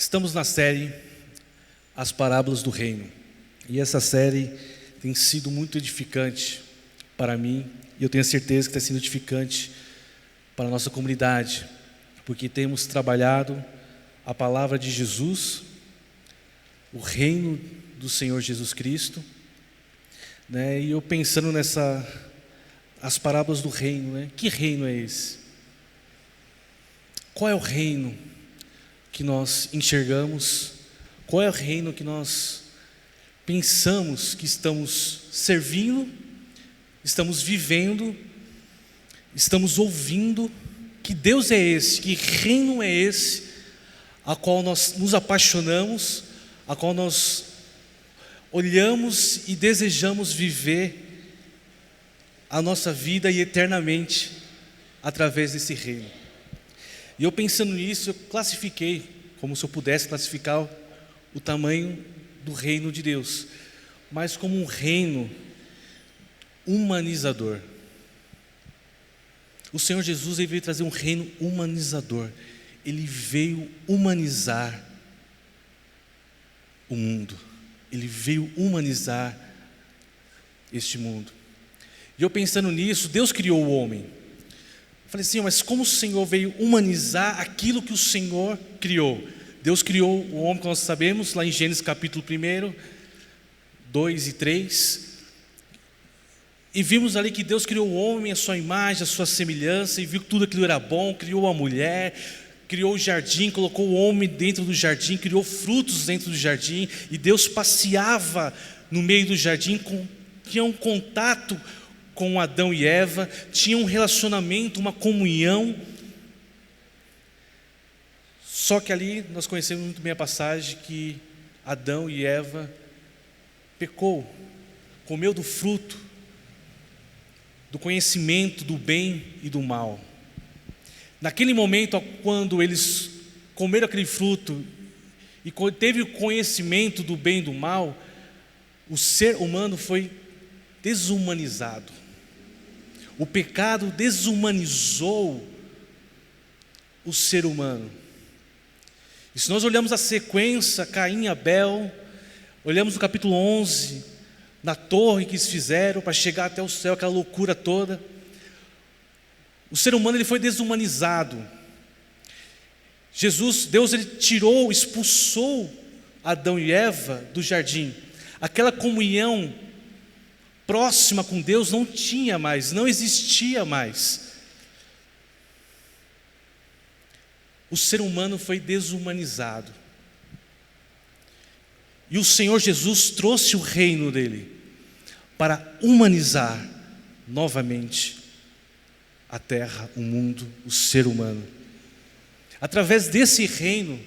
Estamos na série As Parábolas do Reino. E essa série tem sido muito edificante para mim. E eu tenho certeza que está sendo edificante para a nossa comunidade. Porque temos trabalhado a palavra de Jesus, o reino do Senhor Jesus Cristo. E eu pensando as parábolas do reino, Que reino é esse? Qual é o reino que nós enxergamos? Qual é o reino que nós pensamos que estamos servindo, estamos vivendo, estamos ouvindo? Que Deus é esse? Que reino é esse a qual nós nos apaixonamos, a qual nós olhamos e desejamos viver a nossa vida e eternamente através desse reino? E eu pensando nisso, eu classifiquei, como se eu pudesse classificar o tamanho do reino de Deus, mas como um reino humanizador. O Senhor Jesus veio trazer um reino humanizador. Ele veio humanizar o mundo. Ele veio humanizar este mundo. E eu pensando nisso, Deus criou o homem. Falei assim, mas como o Senhor veio humanizar aquilo que o Senhor criou? Deus criou o homem, como nós sabemos, lá em Gênesis capítulo 1, 2 e 3. E vimos ali que Deus criou o homem à sua imagem, à sua semelhança, e viu que tudo aquilo era bom, criou a mulher, criou o jardim, colocou o homem dentro do jardim, criou frutos dentro do jardim, e Deus passeava no meio do jardim, tinha um contato com Adão e Eva, tinha um relacionamento, uma comunhão. Só que ali nós conhecemos muito bem a passagem que Adão e Eva pecou, comeu do fruto, do conhecimento do bem e do mal. Naquele momento, quando eles comeram aquele fruto e teve o conhecimento do bem e do mal, o ser humano foi desumanizado. O pecado desumanizou o ser humano. E se nós olhamos a sequência, Caim e Abel, olhamos no capítulo 11, na torre que eles fizeram para chegar até o céu, aquela loucura toda, o ser humano ele foi desumanizado. Deus ele tirou, expulsou Adão e Eva do jardim. Aquela comunhão próxima com Deus não tinha mais, não existia mais. O ser humano foi desumanizado. E o Senhor Jesus trouxe o reino dele para humanizar novamente a terra, o mundo, o ser humano. Através desse reino,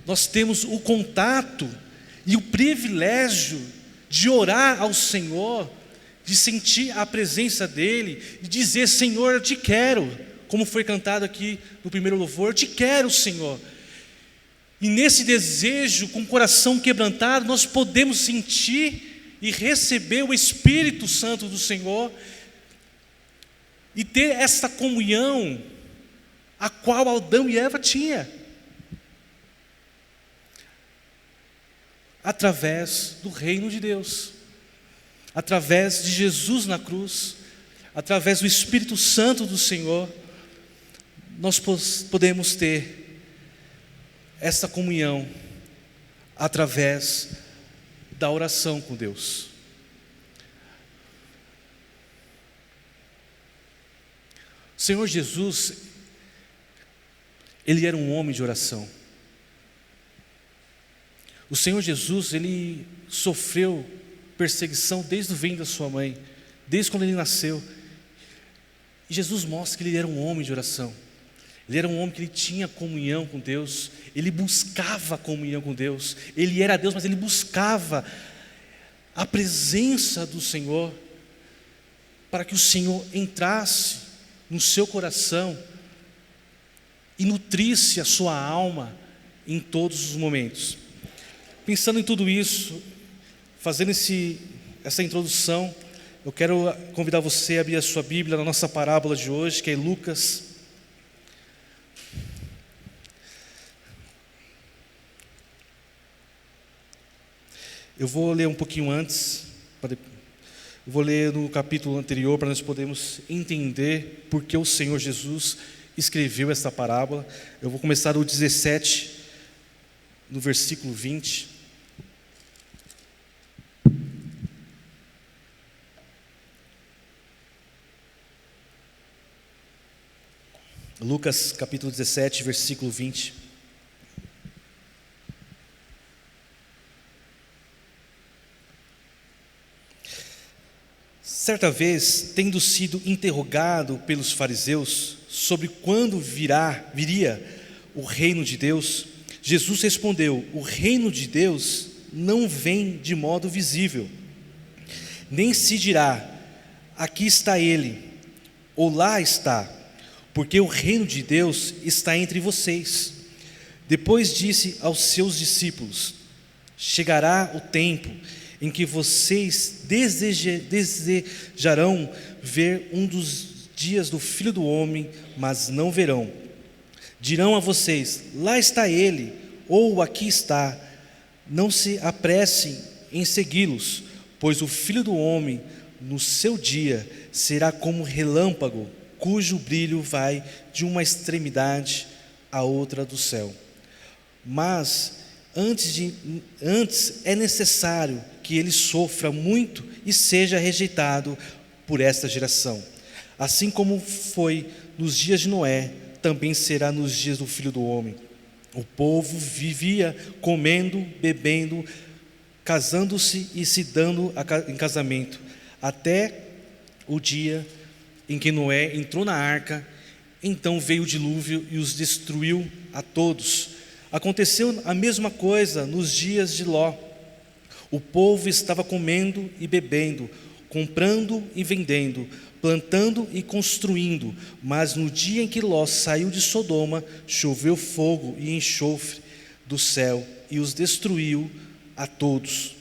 nós temos o contato e o privilégio de orar ao Senhor, de sentir a presença dEle, de dizer, Senhor, eu te quero, como foi cantado aqui no primeiro louvor, eu te quero, Senhor. E nesse desejo, com o coração quebrantado, nós podemos sentir e receber o Espírito Santo do Senhor e ter essa comunhão a qual Adão e Eva tinham, através do reino de Deus, através de Jesus na cruz, através do Espírito Santo do Senhor, nós podemos ter essa comunhão através da oração com Deus. O Senhor Jesus, Ele era um homem de oração. O Senhor Jesus, Ele sofreu perseguição desde o ventre da sua mãe, desde quando Ele nasceu. E Jesus mostra que Ele era um homem de oração. Ele era um homem que ele tinha comunhão com Deus, ele buscava comunhão com Deus. Ele era Deus, mas ele buscava a presença do Senhor, para que o Senhor entrasse no seu coração e nutrisse a sua alma em todos os momentos. Pensando em tudo isso, fazendo essa introdução, eu quero convidar você a abrir a sua Bíblia na nossa parábola de hoje, que é Lucas Eu vou ler um pouquinho antes, eu vou ler no capítulo anterior para nós podermos entender por que o Senhor Jesus escreveu essa parábola. Eu vou começar do 17, no versículo 20. Lucas capítulo 17, versículo 20. Certa vez, tendo sido interrogado pelos fariseus sobre quando viria o reino de Deus, Jesus respondeu: o reino de Deus não vem de modo visível, nem se dirá, aqui está ele, ou lá está, porque o reino de Deus está entre vocês. Depois disse aos seus discípulos: chegará o tempo em que vocês desejarão ver um dos dias do Filho do Homem, mas não verão. Dirão a vocês: lá está ele, ou aqui está. Não se apressem em segui-los, pois o Filho do Homem, no seu dia, será como relâmpago, cujo brilho vai de uma extremidade à outra do céu. Mas antes é necessário que ele sofra muito e seja rejeitado por esta geração. Assim como foi nos dias de Noé, também será nos dias do Filho do Homem. O povo vivia comendo, bebendo, casando-se e se dando em casamento, até o dia em que Noé entrou na arca. Então veio o dilúvio e os destruiu a todos. Aconteceu a mesma coisa nos dias de Ló. O povo estava comendo e bebendo, comprando e vendendo, plantando e construindo. Mas no dia em que Ló saiu de Sodoma, choveu fogo e enxofre do céu e os destruiu a todos.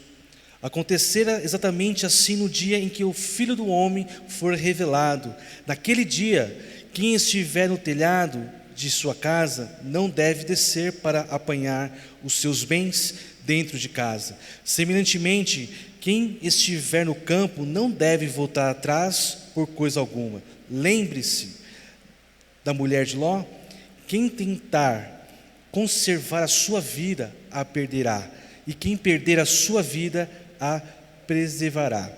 Acontecera exatamente assim no dia em que o Filho do Homem for revelado. Naquele dia, quem estiver no telhado de sua casa não deve descer para apanhar os seus bens dentro de casa. Semelhantemente, quem estiver no campo não deve voltar atrás por coisa alguma. Lembre-se da mulher de Ló: quem tentar conservar a sua vida, a perderá, e quem perder a sua vida, a preservará.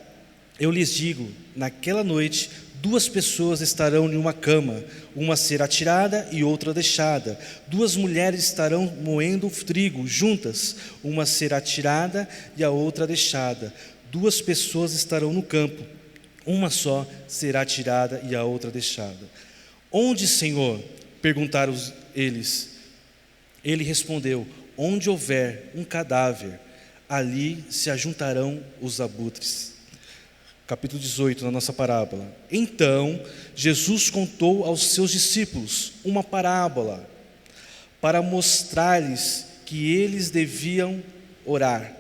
Eu lhes digo, naquela noite, 2 pessoas estarão em uma cama, uma será tirada e outra deixada. 2 mulheres estarão moendo trigo juntas, uma será tirada e a outra deixada. 2 pessoas estarão no campo, uma só será tirada e a outra deixada. Onde, Senhor? Perguntaram eles. Ele respondeu: onde houver um cadáver, ali se ajuntarão os abutres. Capítulo 18, na nossa parábola. Então, Jesus contou aos seus discípulos uma parábola, para mostrar-lhes que eles deviam orar,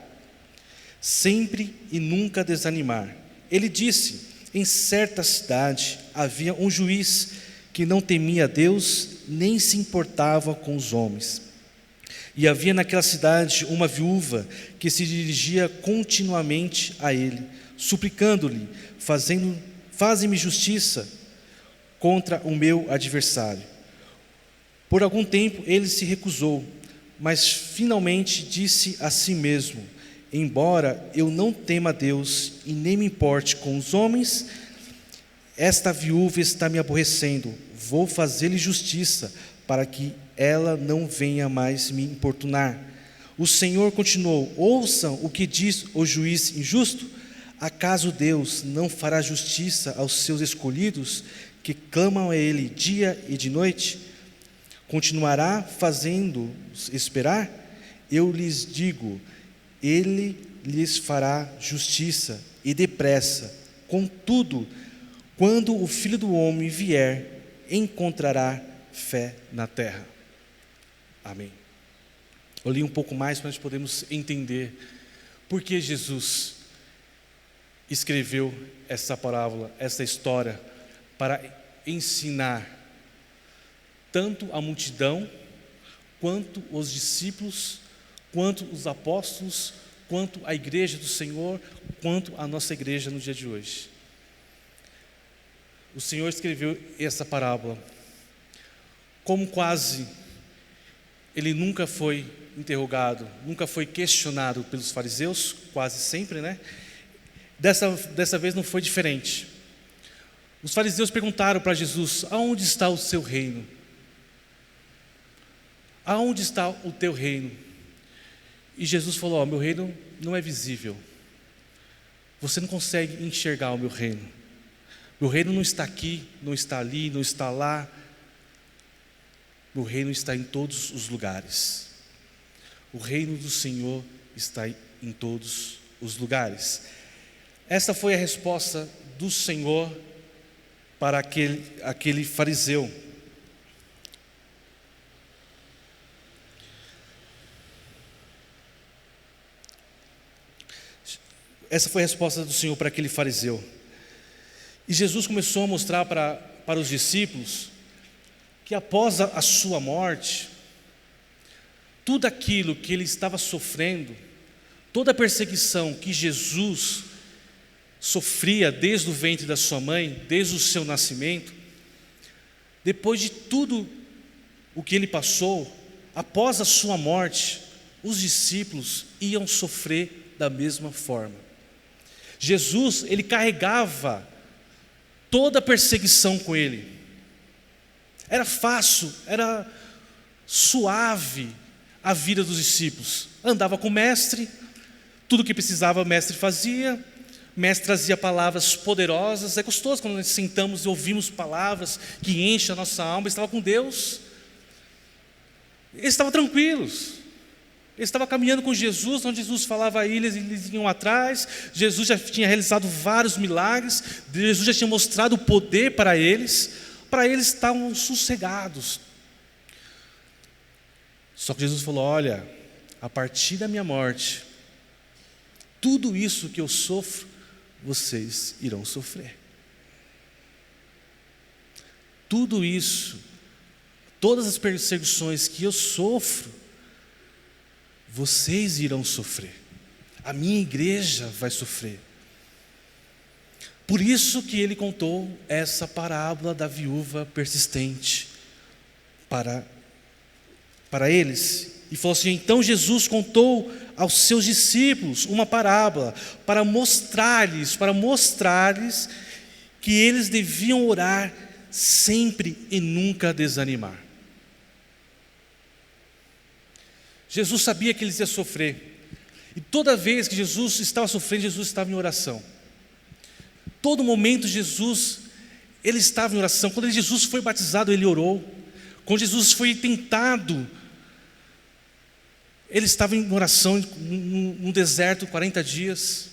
sempre e nunca desanimar. Ele disse: em certa cidade havia um juiz que não temia a Deus, nem se importava com os homens. E havia naquela cidade uma viúva que se dirigia continuamente a ele, suplicando-lhe: faze-me justiça contra o meu adversário. Por algum tempo ele se recusou, mas finalmente disse a si mesmo: embora eu não tema a Deus e nem me importe com os homens, esta viúva está me aborrecendo. Vou fazer-lhe justiça, para que ela não venha mais me importunar. O Senhor continuou: ouçam o que diz o juiz injusto. Acaso Deus não fará justiça aos seus escolhidos, que clamam a Ele dia e de noite? Continuará fazendo-os esperar? Eu lhes digo, Ele lhes fará justiça, e depressa. Contudo, quando o Filho do Homem vier, encontrará fé na terra. Amém. Eu li um pouco mais para nós podermos entender por que Jesus escreveu essa parábola, essa história, para ensinar tanto a multidão, quanto os discípulos, quanto os apóstolos, quanto a igreja do Senhor, quanto a nossa igreja no dia de hoje. O Senhor escreveu essa parábola. Como quase ele nunca foi interrogado, nunca foi questionado pelos fariseus, quase sempre, né? Dessa vez não foi diferente. Os fariseus perguntaram para Jesus: aonde está o seu reino? Aonde está o teu reino? E Jesus falou: meu reino não é visível. Você não consegue enxergar o meu reino. Meu reino não está aqui, não está ali, não está lá. Meu reino está em todos os lugares. O reino do Senhor está em todos os lugares. Essa foi a resposta do Senhor para aquele fariseu. Essa foi a resposta do Senhor para aquele fariseu. E Jesus começou a mostrar para os discípulos que após a sua morte, tudo aquilo que ele estava sofrendo, toda a perseguição que Jesus sofria desde o ventre da sua mãe, desde o seu nascimento, depois de tudo o que ele passou, após a sua morte, os discípulos iam sofrer da mesma forma. Jesus, ele carregava toda a perseguição com ele. Era fácil, era suave a vida dos discípulos. Andava com o mestre, tudo o que precisava o mestre fazia. O mestre trazia palavras poderosas. É gostoso quando nós sentamos e ouvimos palavras que enchem a nossa alma. Estava com Deus. Eles estavam tranquilos. Eles estavam caminhando com Jesus, onde Jesus falava a eles, eles iam atrás. Jesus já tinha realizado vários milagres. Jesus já tinha mostrado o poder para eles estavam sossegados. Só que Jesus falou: olha, a partir da minha morte, tudo isso que eu sofro, vocês irão sofrer. Tudo isso, todas as perseguições que eu sofro, vocês irão sofrer. A minha igreja vai sofrer. Por isso que ele contou essa parábola da viúva persistente para eles. E falou assim: então Jesus contou aos seus discípulos uma parábola para mostrar-lhes que eles deviam orar sempre e nunca desanimar. Jesus sabia que eles iam sofrer. E toda vez que Jesus estava sofrendo, Jesus estava em oração. Todo momento Jesus, ele estava em oração. Quando Jesus foi batizado, ele orou. Quando Jesus foi tentado, ele estava em oração no deserto 40 dias.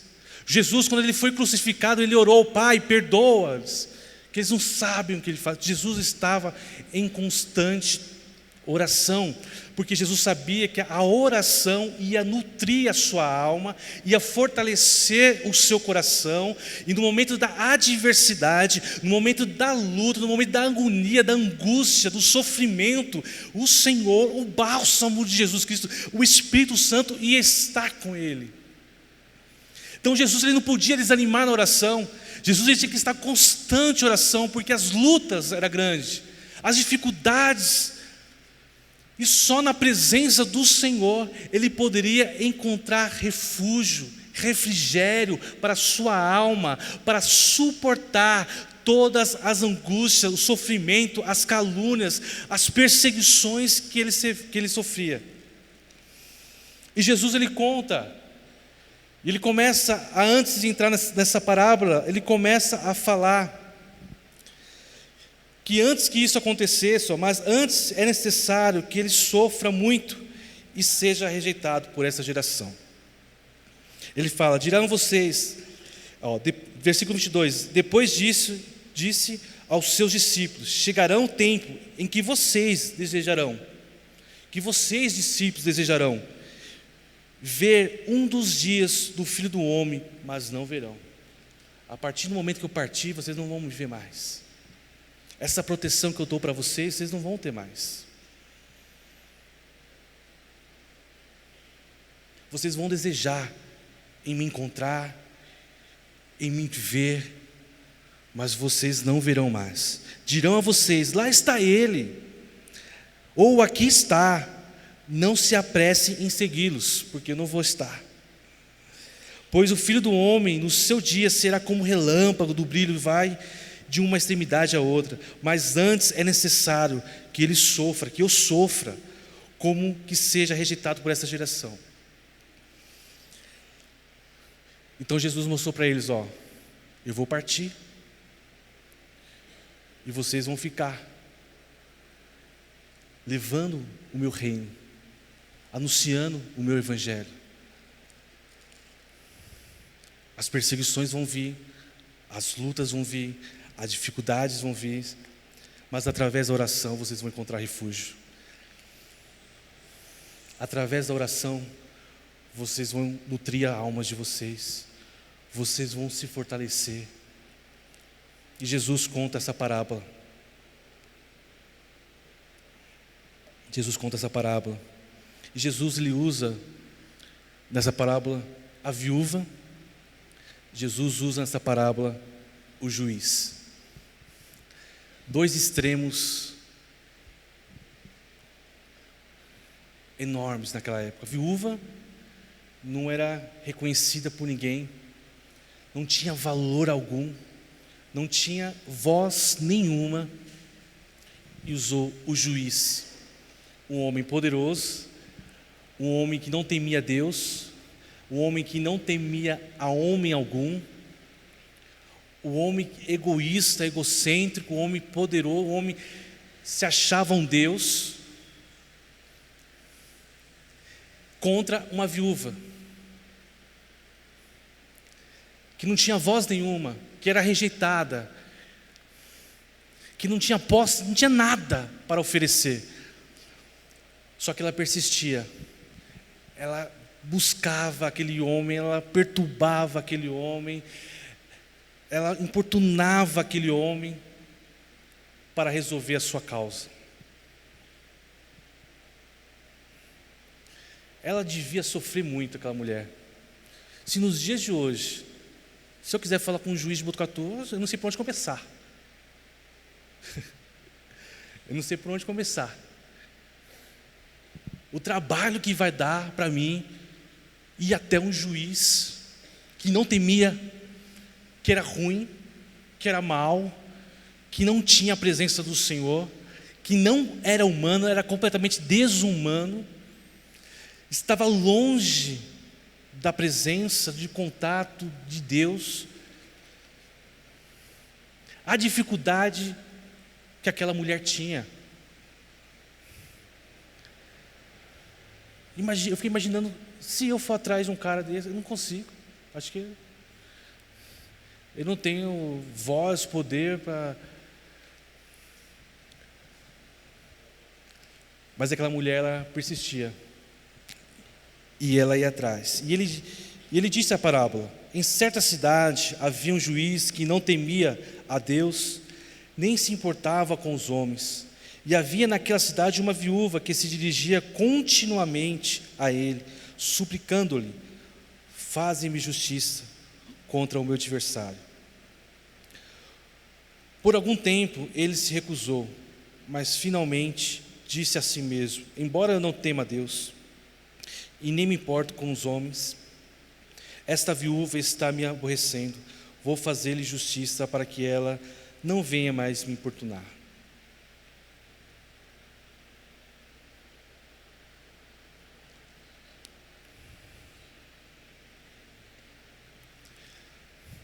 Jesus, quando ele foi crucificado, ele orou: Pai, perdoa-os, que eles não sabem o que ele faz. Jesus estava em constante oração, porque Jesus sabia que a oração ia nutrir a sua alma, ia fortalecer o seu coração, e no momento da adversidade, no momento da luta, no momento da agonia, da angústia, do sofrimento, o Senhor, o bálsamo de Jesus Cristo, o Espírito Santo ia estar com ele. Então Jesus, ele não podia desanimar na oração. Jesus, ele tinha que estar em constante oração, porque as lutas eram grandes, as dificuldades. E só na presença do Senhor ele poderia encontrar refúgio, refrigério para a sua alma, para suportar todas as angústias, o sofrimento, as calúnias, as perseguições que ele sofria. E Jesus, ele conta, ele começa, antes de entrar nessa parábola, ele começa a falar que antes que isso acontecesse, mas antes é necessário que ele sofra muito e seja rejeitado por essa geração. Ele fala: dirão vocês, versículo 22, depois disso, disse aos seus discípulos: chegará o tempo em que vocês desejarão, discípulos desejarão, ver um dos dias do Filho do Homem, mas não verão. A partir do momento que eu partir, vocês não vão me ver mais. Essa proteção que eu dou para vocês, vocês não vão ter mais. vocês vão desejar em me encontrar, em me ver, mas vocês não verão mais. Dirão a vocês: lá está ele, ou aqui está. Não se apresse em segui-los, porque eu não vou estar. Pois o Filho do Homem, no seu dia, será como um relâmpago do brilho, vai de uma extremidade à outra. Mas antes é necessário que ele sofra, que eu sofra, como que seja rejeitado por essa geração. Então Jesus mostrou para eles: ó, eu vou partir, e vocês vão ficar, levando o meu reino, anunciando o meu evangelho. As perseguições vão vir, as lutas vão vir, as dificuldades vão vir, mas através da oração vocês vão encontrar refúgio. Através da oração vocês vão nutrir a alma de vocês, vocês vão se fortalecer. E Jesus conta essa parábola. Jesus conta essa parábola. E Jesus, ele usa nessa parábola a viúva. Jesus usa nessa parábola o juiz. Dois extremos enormes naquela época. A viúva não era reconhecida por ninguém, não tinha valor algum, não tinha voz nenhuma, e usou o juiz, um homem poderoso, um homem que não temia Deus, um homem que não temia a homem algum, um homem egoísta, egocêntrico, um homem poderoso, um homem que se achava um Deus, contra uma viúva que não tinha voz nenhuma, que era rejeitada, que não tinha posse, não tinha nada para oferecer. Só que ela persistia, ela buscava aquele homem, ela perturbava aquele homem, ela importunava aquele homem para resolver a sua causa. Ela devia sofrer muito, aquela mulher. Se nos dias de hoje, se eu quiser falar com um juiz de Botucatu, eu não sei por onde começar. Eu não sei por onde começar. O trabalho que vai dar para mim ir até um juiz que não temia, que era ruim, que era mau, que não tinha a presença do Senhor, que não era humano, era completamente desumano, estava longe da presença, de contato de Deus. A dificuldade que aquela mulher tinha. Eu fiquei imaginando, se eu for atrás de um cara desse, eu não consigo. Acho que eu não tenho voz, poder para... Mas aquela mulher, ela persistia. E ela ia atrás. E ele disse a parábola: em certa cidade havia um juiz que não temia a Deus, nem se importava com os homens. E havia naquela cidade uma viúva que se dirigia continuamente a ele, suplicando-lhe: faze-me justiça contra o meu adversário. Por algum tempo ele se recusou, mas finalmente disse a si mesmo: embora eu não tema a Deus, e nem me importo com os homens, esta viúva está me aborrecendo, vou fazer-lhe justiça para que ela não venha mais me importunar.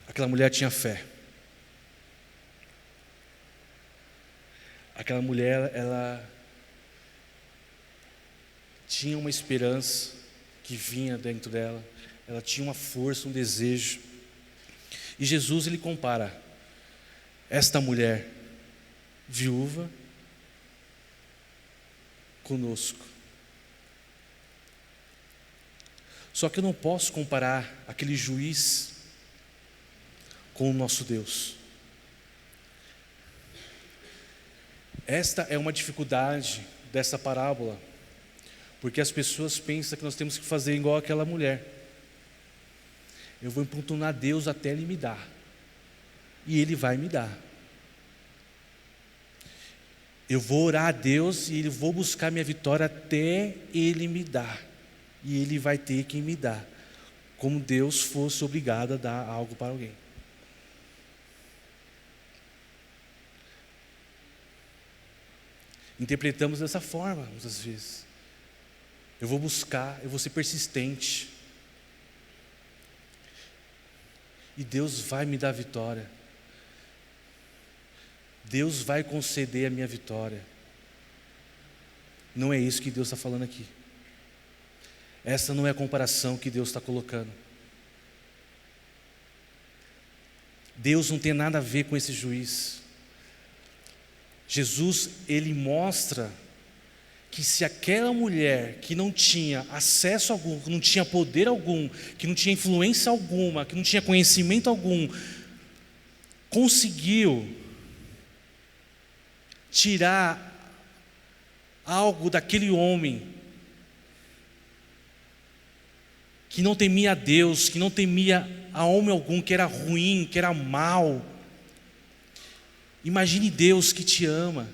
Aquela mulher tinha fé. Aquela mulher, ela tinha uma esperança que vinha dentro dela, ela tinha uma força, um desejo. E Jesus, ele compara esta mulher viúva conosco. Só que eu não posso comparar aquele juiz com o nosso Deus. Esta é uma dificuldade dessa parábola, Porque as pessoas pensam que nós temos que fazer igual aquela mulher. Eu vou importunar Deus até Ele me dar. E Ele vai me dar. Eu vou orar a Deus e vou buscar minha vitória até Ele me dar. E Ele vai ter que me dar. Como Deus fosse obrigado a dar algo para alguém. Interpretamos dessa forma, muitas vezes. Eu vou buscar, eu vou ser persistente. E Deus vai me dar vitória. Deus vai conceder a minha vitória. Não é isso que Deus está falando aqui. Essa não é a comparação que Deus está colocando. Deus não tem nada a ver com esse juiz. Jesus, ele mostra que se aquela mulher que não tinha acesso algum, que não tinha poder algum, que não tinha influência alguma, que não tinha conhecimento algum, conseguiu tirar algo daquele homem que não temia a Deus, que não temia a homem algum, que era ruim, que era mau. Imagine Deus que te ama.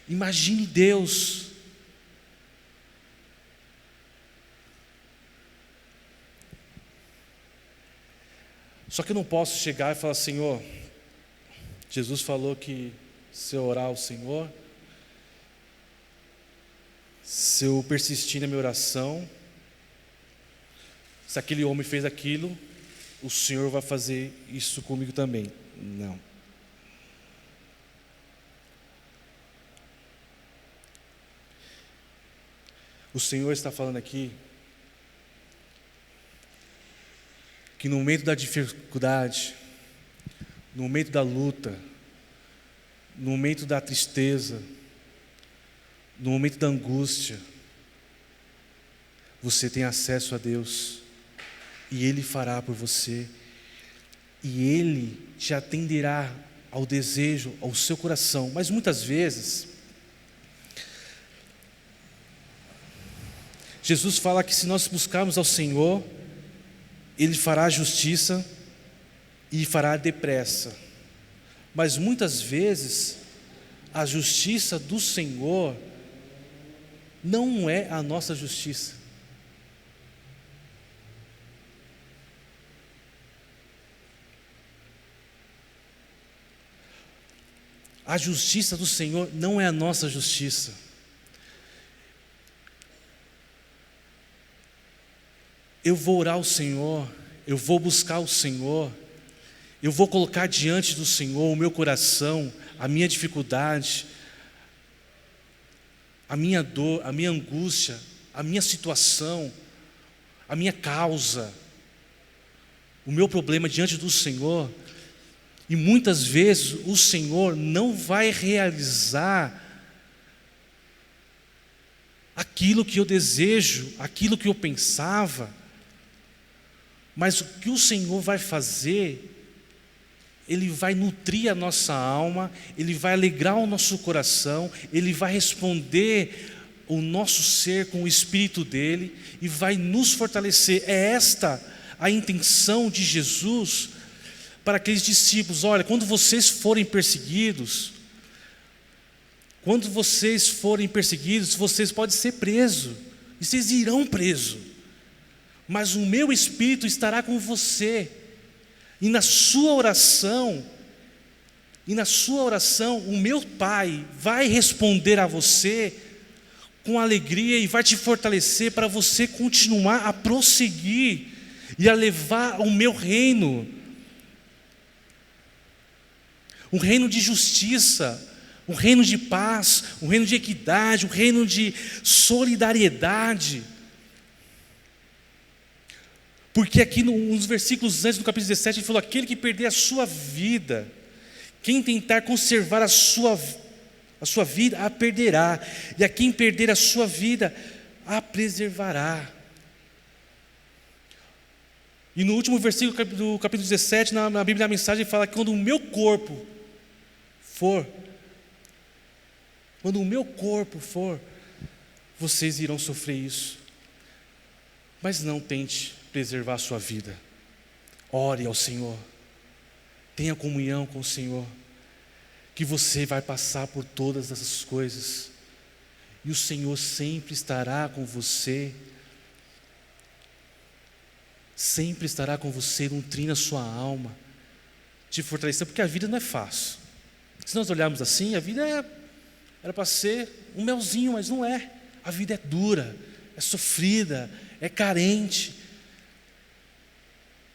Imagine Deus. Só que eu não posso chegar e falar: Senhor, Jesus falou que se eu orar ao Senhor, se eu persistir na minha oração, se aquele homem fez aquilo, o Senhor vai fazer isso comigo também. Não. O Senhor está falando aqui que no momento da dificuldade, no momento da luta, no momento da tristeza, no momento da angústia, você tem acesso a Deus. E Ele fará por você. E Ele te atenderá ao desejo, ao seu coração. Mas muitas vezes, Jesus fala que se nós buscarmos ao Senhor, Ele fará justiça e fará depressa. Mas muitas vezes, a justiça do Senhor não é a nossa justiça. A justiça do Senhor não é a nossa justiça. Eu vou orar ao Senhor, eu vou buscar o Senhor, eu vou colocar diante do Senhor o meu coração, a minha dificuldade, a minha dor, a minha angústia, a minha situação, a minha causa, o meu problema diante do Senhor. E muitas vezes o Senhor não vai realizar aquilo que eu desejo, aquilo que eu pensava, mas o que o Senhor vai fazer, Ele vai nutrir a nossa alma, Ele vai alegrar o nosso coração, Ele vai responder o nosso ser com o Espírito dEle e vai nos fortalecer. É esta a intenção de Jesus para aqueles discípulos: olha, quando vocês forem perseguidos, vocês podem ser presos, e vocês irão presos, mas o meu Espírito estará com você, e na sua oração, o meu Pai vai responder a você com alegria e vai te fortalecer para você continuar a prosseguir e a levar o meu reino. Um reino de justiça, um reino de paz, um reino de equidade, um reino de solidariedade. Porque aqui nos versículos antes do capítulo 17 ele falou: aquele que perder a sua vida, quem tentar conservar a sua vida, a perderá, e a quem perder a sua vida, a preservará. E no último versículo do capítulo 17, na Bíblia da Mensagem, fala que quando o meu corpo for quando o meu corpo for, vocês irão sofrer isso. Mas não tente preservar a sua vida. Ore ao Senhor. Tenha comunhão com o Senhor. Que você vai passar por todas essas coisas. E o Senhor sempre estará com você. Sempre estará com você, nutrindo a sua alma, te fortalecendo, porque a vida não é fácil. Se nós olharmos assim, a vida era para ser um melzinho, mas não é. A vida é dura, é sofrida, é carente.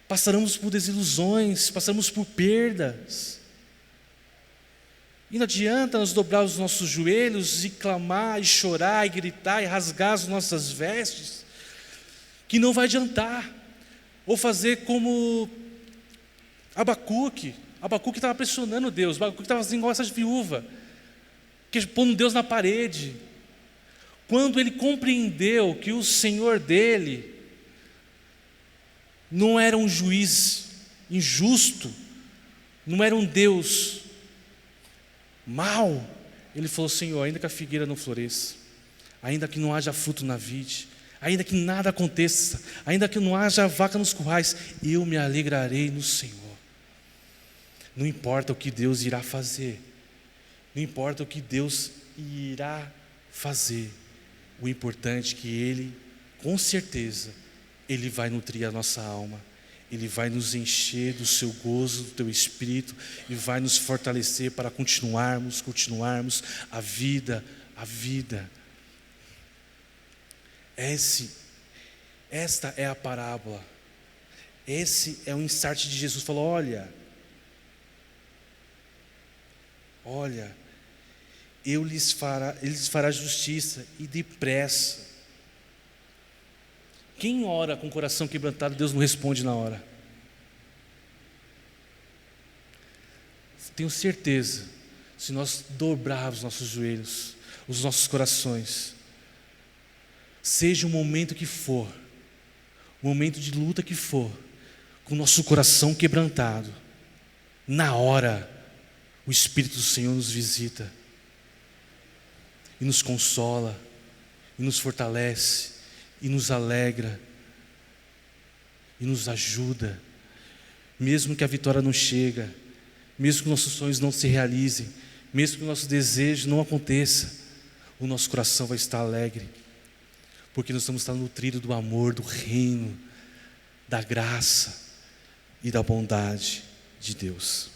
Passaremos por desilusões, passaremos por perdas. E não adianta nós dobrar os nossos joelhos e clamar, e chorar, e gritar, e rasgar as nossas vestes, que não vai adiantar. Ou fazer como Abacuque estava pressionando Deus, Abacuque estava assim igual essa viúva, que pondo Deus na parede. Quando ele compreendeu que o Senhor dele não era um juiz injusto, não era um Deus mau, ele falou: Senhor, ainda que a figueira não floresça, ainda que não haja fruto na vide, ainda que nada aconteça, ainda que não haja vaca nos currais, eu me alegrarei no Senhor. Não importa o que Deus irá fazer, não importa o que Deus irá fazer, o importante é que Ele, com certeza, Ele vai nutrir a nossa alma, Ele vai nos encher do seu gozo, do teu espírito, e vai nos fortalecer para continuarmos a vida. Esta é a parábola. Esse é o insight de Jesus. Falou: olha, ele lhes fará justiça e depressa. Quem ora com o coração quebrantado, Deus não responde na hora. Tenho certeza, se nós dobrarmos nossos joelhos, os nossos corações, seja o momento que for, o momento de luta que for, com o nosso coração quebrantado, na hora, o Espírito do Senhor nos visita, e nos consola, e nos fortalece, e nos alegra, e nos ajuda, mesmo que a vitória não chegue, mesmo que nossos sonhos não se realizem, mesmo que o nosso desejo não aconteça, o nosso coração vai estar alegre, porque nós estamos nutridos do amor, do reino, da graça e da bondade de Deus.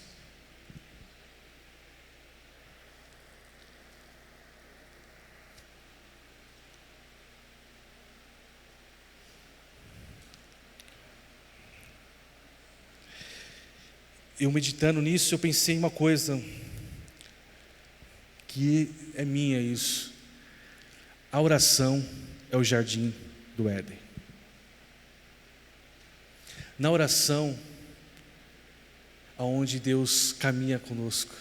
Eu meditando nisso, eu pensei em uma coisa que é minha isso. A oração é o jardim do Éden. Na oração, aonde Deus caminha conosco.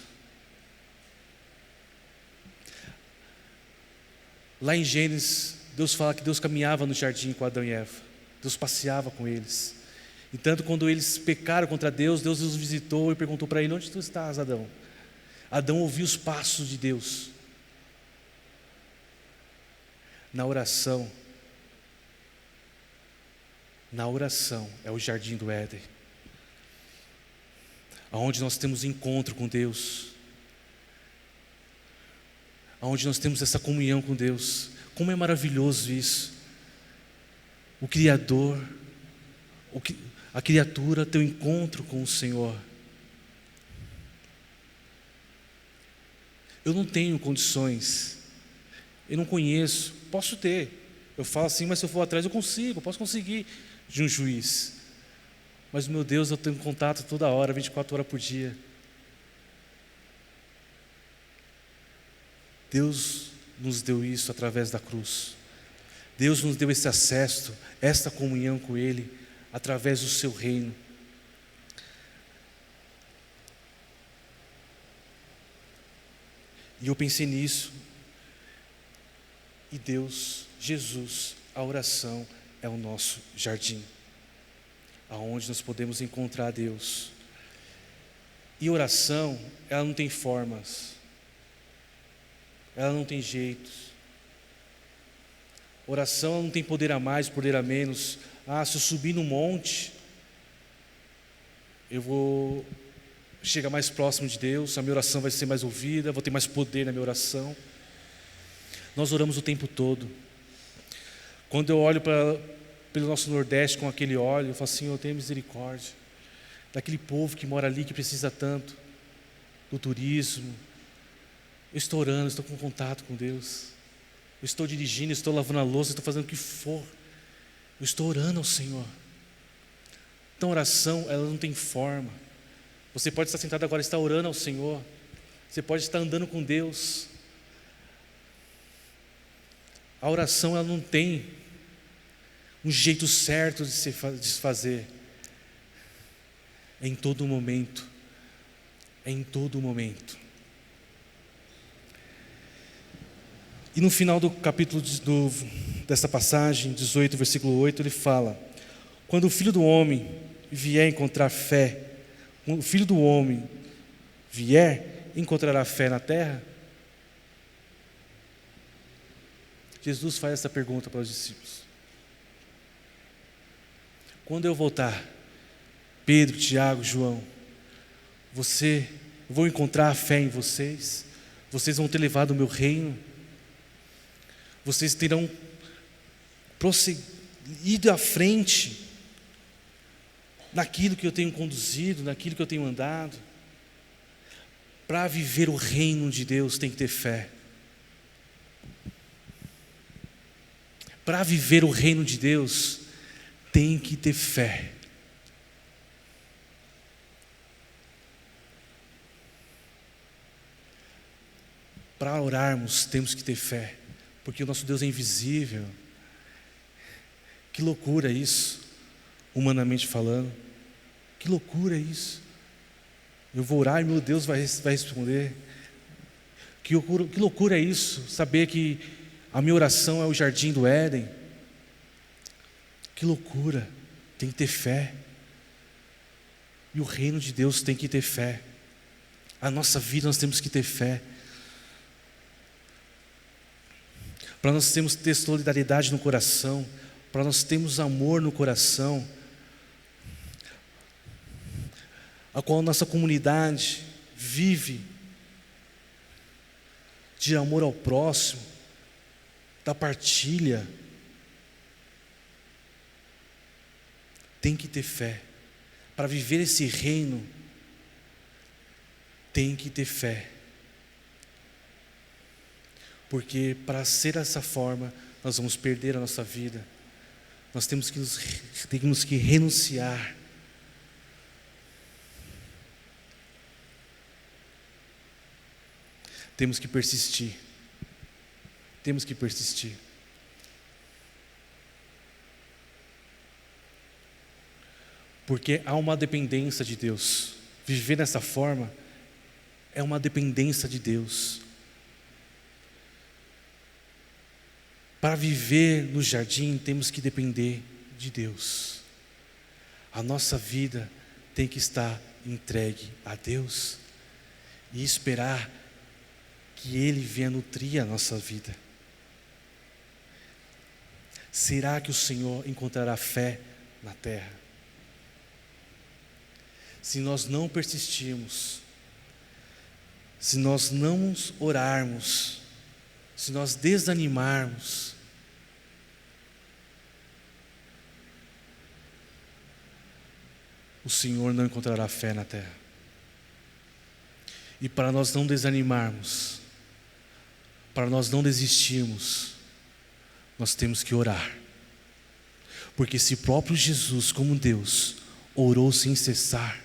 Lá em Gênesis, Deus fala que Deus caminhava no jardim com Adão e Eva. Deus passeava com eles. E tanto quando eles pecaram contra Deus, Deus os visitou e perguntou para ele: onde tu estás, Adão? Adão ouviu os passos de Deus. Na oração é o jardim do Éden, aonde nós temos encontro com Deus, aonde nós temos essa comunhão com Deus. Como é maravilhoso isso! O Criador, a criatura tem um encontro com o Senhor. Eu não tenho condições, eu não conheço, posso ter, eu falo assim, mas se eu for atrás eu posso conseguir de um juiz, mas meu Deus, eu tenho contato toda hora, 24 horas por dia. Deus nos deu isso através da cruz, Deus nos deu esse acesso, esta comunhão com Ele, através do seu reino. E eu pensei nisso, e Deus, Jesus, a oração é o nosso jardim, aonde nós podemos encontrar Deus. E oração, ela não tem formas, ela não tem jeito. Oração ela não tem poder a mais, poder a menos. Se eu subir no monte, eu vou chegar mais próximo de Deus, a minha oração vai ser mais ouvida, vou ter mais poder na minha oração. Nós oramos o tempo todo. Quando eu olho pelo nosso Nordeste com aquele óleo, eu falo assim: Senhor, tenha misericórdia daquele povo que mora ali, que precisa tanto do turismo. Eu estou orando, estou com contato com Deus. Eu estou dirigindo, estou lavando a louça, estou fazendo o que for. Eu estou orando ao Senhor. Então, oração, ela não tem forma. Você pode estar sentado agora e estar orando ao Senhor. Você pode estar andando com Deus. A oração, ela não tem um jeito certo de se fazer. É em todo momento. É em todo momento. E no final do capítulo dessa passagem, 18, versículo 8, ele fala: quando o Filho do Homem vier encontrar fé, quando o Filho do Homem vier, encontrará fé na terra? Jesus faz essa pergunta para os discípulos. Quando eu voltar, Pedro, Tiago, João, vou encontrar fé em vocês? Vocês vão ter levado o meu reino? Vocês terão ido à frente naquilo que eu tenho conduzido, naquilo que eu tenho andado? Para viver o reino de Deus tem que ter fé. Para viver o reino de Deus tem que ter fé. Para orarmos temos que ter fé, porque o nosso Deus é invisível. Que loucura isso, humanamente falando. Que loucura isso. Eu vou orar e meu Deus vai responder. Que loucura é isso, saber que a minha oração é o jardim do Éden. Que loucura. Tem que ter fé. E o reino de Deus tem que ter fé. A nossa vida nós temos que ter fé. Para nós ter solidariedade no coração, para nós termos amor no coração, a qual nossa comunidade vive de amor ao próximo, da partilha, tem que ter fé. Para viver esse reino, tem que ter fé. Porque para ser dessa forma, nós vamos perder a nossa vida. Nós temos que renunciar. Temos que persistir. Temos que persistir. Porque há uma dependência de Deus. Viver dessa forma é uma dependência de Deus. Para viver no jardim, temos que depender de Deus. A nossa vida tem que estar entregue a Deus e esperar que Ele venha nutrir a nossa vida. Será que o Senhor encontrará fé na terra? Se nós não persistirmos, se nós não orarmos, se nós desanimarmos, o Senhor não encontrará fé na terra. E para nós não desanimarmos, para nós não desistirmos, nós temos que orar. Porque se próprio Jesus, como Deus, orou sem cessar,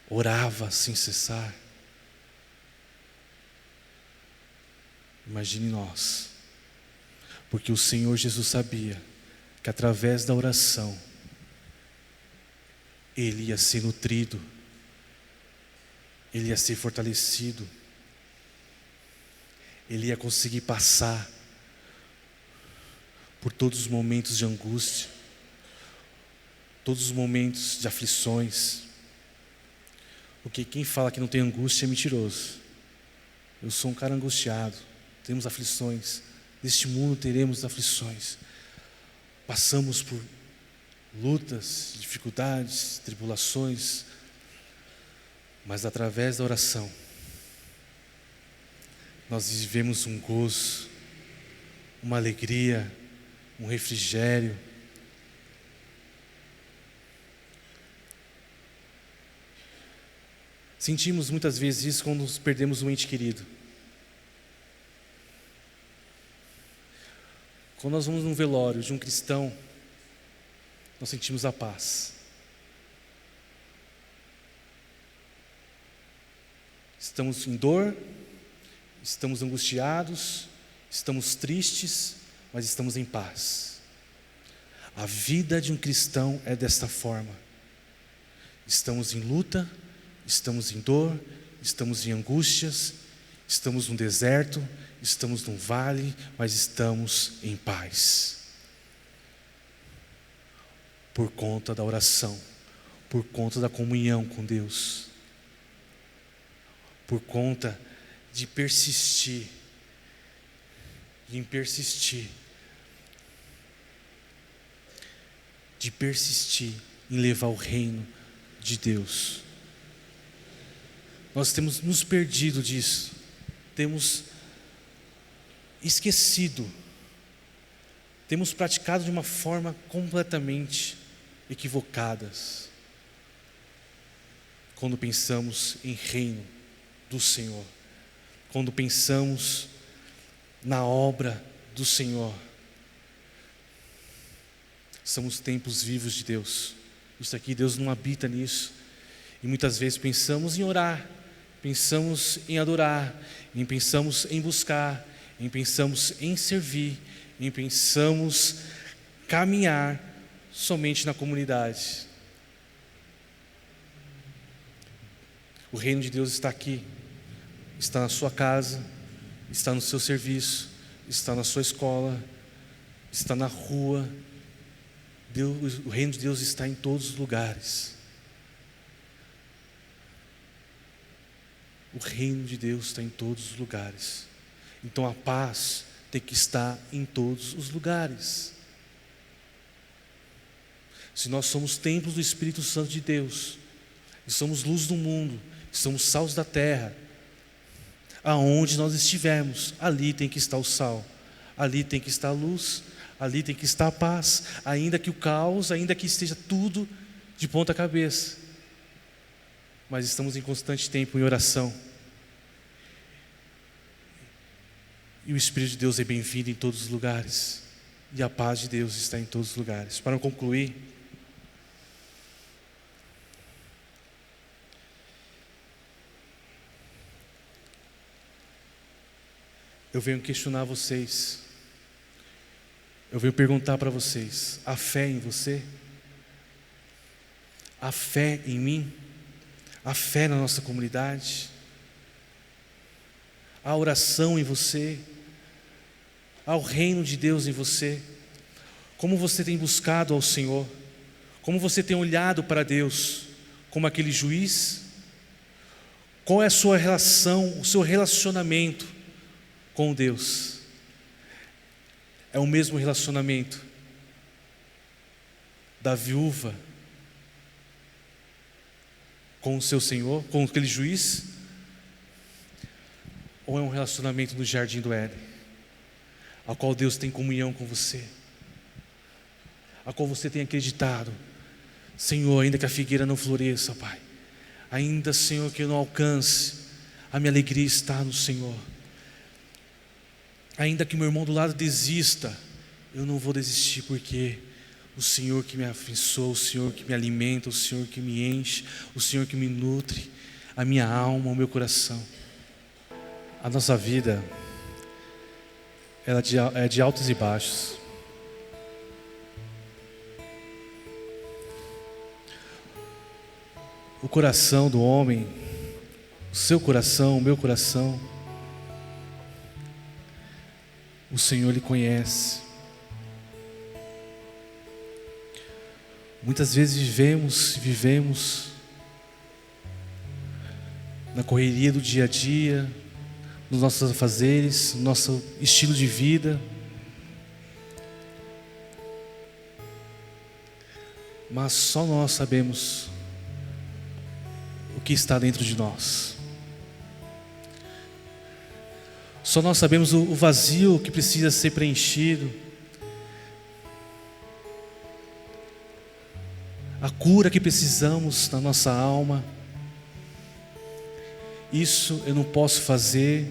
orava sem cessar, imagine nós. Porque o Senhor Jesus sabia que através da oração Ele ia ser nutrido, Ele ia ser fortalecido, Ele ia conseguir passar por todos os momentos de angústia, todos os momentos de aflições. Porque quem fala que não tem angústia é mentiroso. Eu sou um cara angustiado. Temos aflições. Neste mundo teremos aflições. Passamos por lutas, dificuldades, tribulações, mas através da oração, nós vivemos um gozo, uma alegria, um refrigério. Sentimos muitas vezes isso quando perdemos um ente querido. Quando nós vamos num velório de um cristão, nós sentimos a paz. Estamos em dor, estamos angustiados, estamos tristes, mas estamos em paz. A vida de um cristão é desta forma. Estamos em luta, estamos em dor, estamos em angústias, estamos no deserto, estamos num vale, mas estamos em paz. Por conta da oração, por conta da comunhão com Deus, por conta de persistir, de persistir em levar o reino de Deus. Nós temos nos perdido disso, temos esquecido, temos praticado de uma forma completamente equivocada quando pensamos em reino do Senhor, quando pensamos na obra do Senhor. Somos templos vivos de Deus. Isso aqui, Deus não habita nisso. E muitas vezes pensamos em orar, pensamos em adorar, pensamos em buscar, pensamos em servir, pensamos caminhar somente na comunidade. O reino de Deus está aqui, está na sua casa, está no seu serviço, está na sua escola, está na rua. O reino de Deus está em todos os lugares. O reino de Deus está em todos os lugares. Então a paz tem que estar em todos os lugares. Se nós somos templos do Espírito Santo de Deus, e somos luz do mundo, somos sal da terra, aonde nós estivermos, ali tem que estar o sal, ali tem que estar a luz, ali tem que estar a paz, ainda que o caos, ainda que esteja tudo de ponta cabeça, mas estamos em constante tempo em oração, e o Espírito de Deus é bem-vindo em todos os lugares, e a paz de Deus está em todos os lugares. Para concluir, eu venho questionar vocês, eu venho perguntar para vocês: há fé em você? Há fé em mim? Há fé na nossa comunidade? Há oração em você? Há o reino de Deus em você? Como você tem buscado ao Senhor? Como você tem olhado para Deus? Como aquele juiz? Qual é a sua relação, o seu relacionamento com Deus? É o mesmo relacionamento da viúva com o seu Senhor, com aquele juiz? Ou é um relacionamento no jardim do Éden, ao qual Deus tem comunhão com você, a qual você tem acreditado: Senhor, ainda que a figueira não floresça, Pai, ainda, Senhor, que eu não alcance, a minha alegria está no Senhor. Ainda que meu irmão do lado desista, eu não vou desistir, porque o Senhor que me abençoa, o Senhor que me alimenta, o Senhor que me enche, o Senhor que me nutre, a minha alma, o meu coração. A nossa vida, ela é de altos e baixos. O coração do homem, o seu coração, o meu coração, o Senhor lhe conhece. Muitas vezes vivemos na correria do dia a dia, nos nossos afazeres, no nosso estilo de vida. Mas só nós sabemos o que está dentro de nós. Só nós sabemos o vazio que precisa ser preenchido, a cura que precisamos na nossa alma. Isso eu não posso fazer,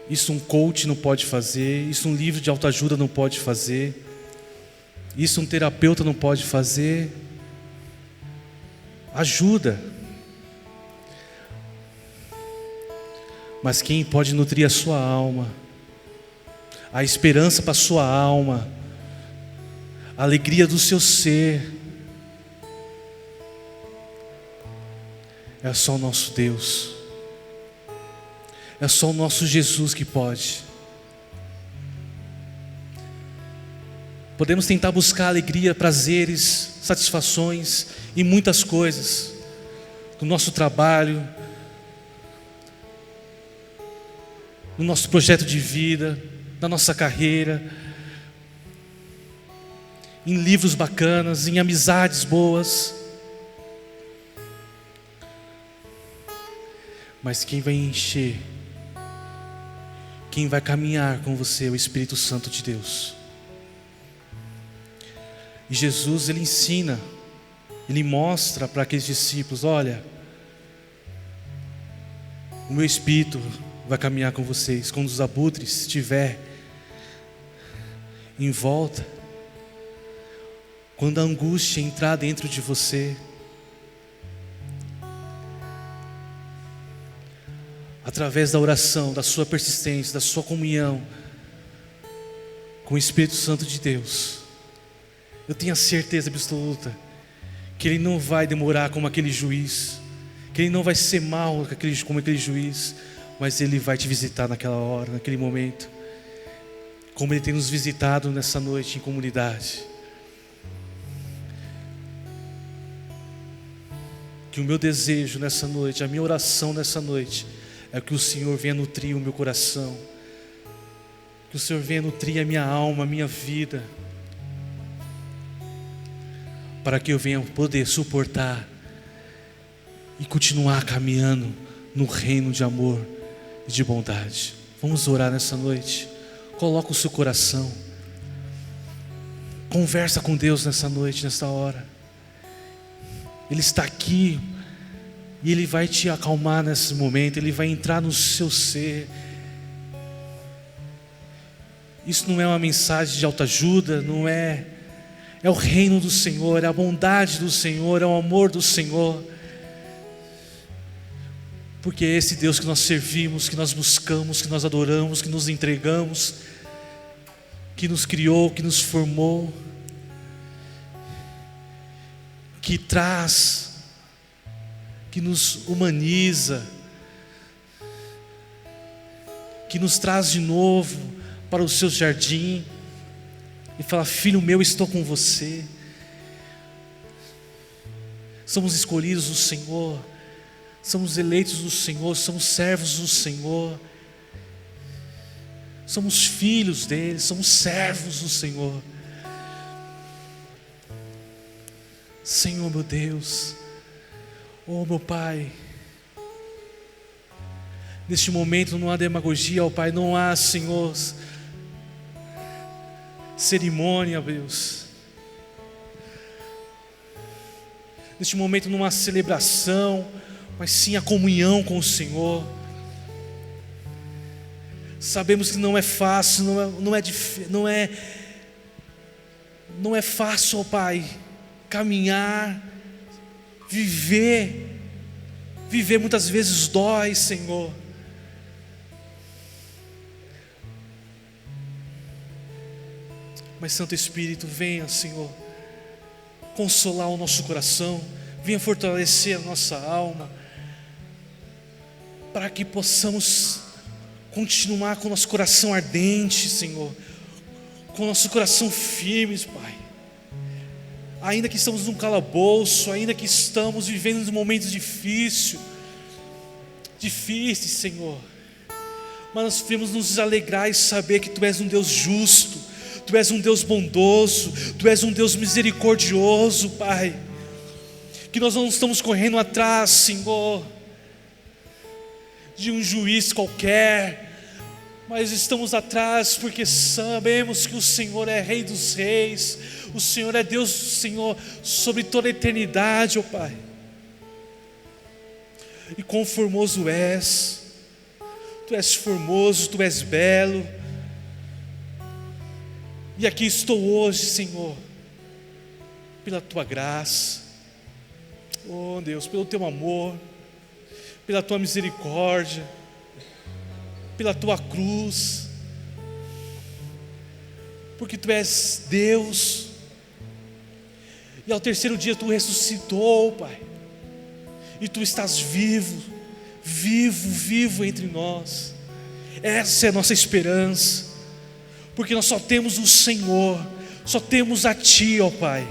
isso um coach não pode fazer, isso um livro de autoajuda não pode fazer, isso um terapeuta não pode fazer. Ajuda. Mas quem pode nutrir a sua alma, a esperança para a sua alma, a alegria do seu ser, é só o nosso Deus, é só o nosso Jesus que pode. Podemos tentar buscar alegria, prazeres, satisfações em muitas coisas, no nosso trabalho, no nosso projeto de vida, na nossa carreira, em livros bacanas, em amizades boas. Mas quem vai encher, quem vai caminhar com você é o Espírito Santo de Deus. E Jesus, Ele ensina, Ele mostra para aqueles discípulos: olha, o meu Espírito vai caminhar com vocês. Quando os abutres estiver em volta, quando a angústia entrar dentro de você, através da oração, da sua persistência, da sua comunhão com o Espírito Santo de Deus, eu tenho a certeza absoluta que Ele não vai demorar como aquele juiz, que Ele não vai ser mau como aquele juiz, mas Ele vai te visitar naquela hora, naquele momento, como Ele tem nos visitado nessa noite em comunidade. Que o meu desejo nessa noite, a minha oração nessa noite, é que o Senhor venha nutrir o meu coração, que o Senhor venha nutrir a minha alma, a minha vida, para que eu venha poder suportar e continuar caminhando no reino de amor e de bondade. Vamos orar nessa noite. Coloca o seu coração, conversa com Deus nessa noite, nessa hora. Ele está aqui e Ele vai te acalmar nesse momento. Ele vai entrar no seu ser. Isso não é uma mensagem de autoajuda, não é. É o reino do Senhor, é a bondade do Senhor, é o amor do Senhor. Porque é esse Deus que nós servimos, que nós buscamos, que nós adoramos, que nos entregamos, que nos criou, que nos formou, que traz, que nos humaniza, que nos traz de novo para o seu jardim e fala: filho meu, estou com você. Somos escolhidos do Senhor, somos eleitos do Senhor, somos servos do Senhor, somos filhos dele, somos servos do Senhor. Senhor meu Deus, oh meu Pai, neste momento não há demagogia, ó Pai, não há, Senhor, cerimônia, Deus. Neste momento não há celebração, mas sim a comunhão com o Senhor. Sabemos que não é fácil, não é fácil, ó Pai, caminhar, viver muitas vezes dói, Senhor. Mas Santo Espírito, venha, Senhor, consolar o nosso coração, venha fortalecer a nossa alma, para que possamos continuar com o nosso coração ardente, Senhor, com o nosso coração firme, Pai. Ainda que estamos num calabouço, ainda que estamos vivendo momentos difíceis, Senhor, mas nós devemos nos alegrar e saber que Tu és um Deus justo, Tu és um Deus bondoso, Tu és um Deus misericordioso, Pai. Que nós não estamos correndo atrás, Senhor, de um juiz qualquer, mas estamos atrás porque sabemos que o Senhor é Rei dos Reis, o Senhor é Deus, Senhor, sobre toda a eternidade, ó Pai. E quão formoso és, Tu és formoso, Tu és belo. E aqui estou hoje, Senhor, pela Tua graça, oh Deus, pelo Teu amor, pela Tua misericórdia, pela Tua cruz, porque Tu és Deus, e ao terceiro dia Tu ressuscitou, Pai, e Tu estás vivo, vivo, vivo entre nós. Essa é a nossa esperança, porque nós só temos o Senhor, só temos a Ti, ó Pai.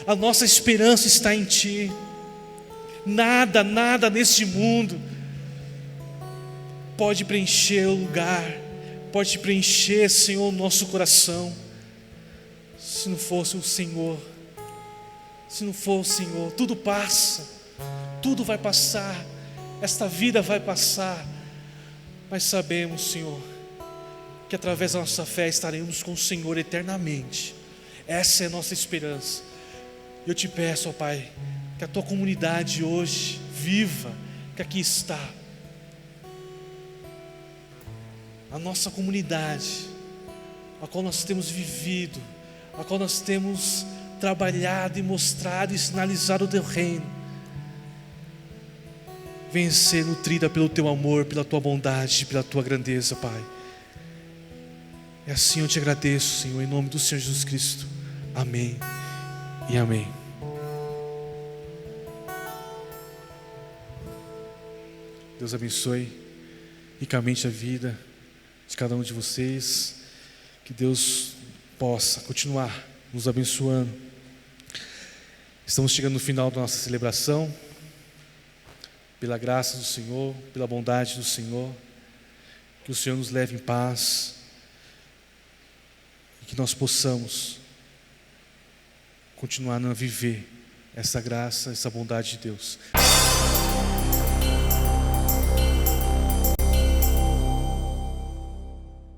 A nossa esperança está em Ti. Nada, nada neste mundo pode preencher o lugar, pode preencher, Senhor, o nosso coração, se não fosse o Senhor. Se não for o Senhor, tudo passa, tudo vai passar, esta vida vai passar, mas sabemos, Senhor, que através da nossa fé estaremos com o Senhor eternamente. Essa é a nossa esperança. Eu Te peço, ó Pai, que a Tua comunidade hoje, viva, que aqui está, a nossa comunidade, a qual nós temos vivido, a qual nós temos trabalhado e mostrado e sinalizado o Teu reino, venha ser nutrida pelo Teu amor, pela Tua bondade, pela Tua grandeza, Pai. E assim eu Te agradeço, Senhor, em nome do Senhor Jesus Cristo. Amém e amém. Deus abençoe ricamente a vida de cada um de vocês. Que Deus possa continuar nos abençoando. Estamos chegando no final da nossa celebração. Pela graça do Senhor, pela bondade do Senhor, que o Senhor nos leve em paz e que nós possamos continuar a viver essa graça, essa bondade de Deus.